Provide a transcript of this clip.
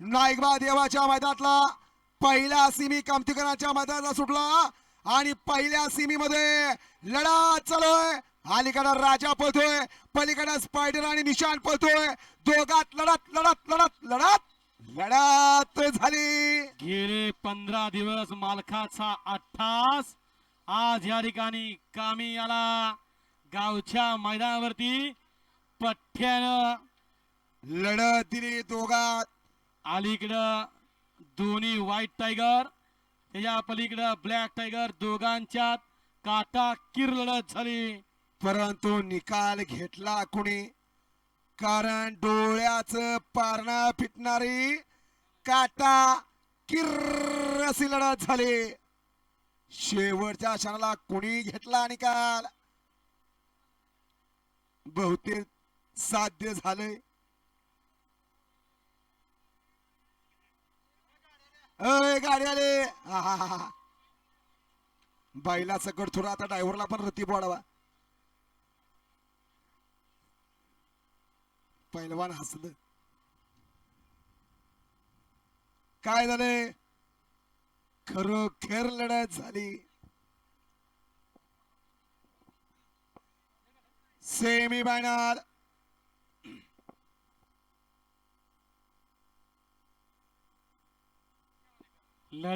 नाईकबा देवाच्या मैदानातला पहिला सिमी कामतीकरांच्या मैदानाला सुटला आणि पहिल्या सिमी मध्ये लढा चालूय. अलीकडे राजा पळतोय, पलीकडे स्पायडर आणि निशान पळतोय. दोघात लढत लढत लढत लढत लढत झाली. गेले 15 दिवस मालकाचा अट्टास आज या ठिकाणी कामी आला. गावच्या मैदानावरती पठ्ठ्यानं लढत दिली दोघात. अलीकडं दोन्ही व्हाईट टायगर, त्याच्या पलीकडं ब्लॅक टायगर, दोघांच्यात काटा किर लढत झाली. परंतु निकाल घेतला कुणी? कारण डोळ्याचं पारणं फिटणारी काटा किर्र अशी लढत झाली. शेवटच्या क्षणाला कुणी घेतला निकाल? बहुतेक साध्य झालंय. अय गाडी आले. बाईला सकट थोडा आता ड्रायव्हरला पण रती बोडावा. पहिलवान हसलं. काय झालंय? खरोखर लढत झाली. Semi final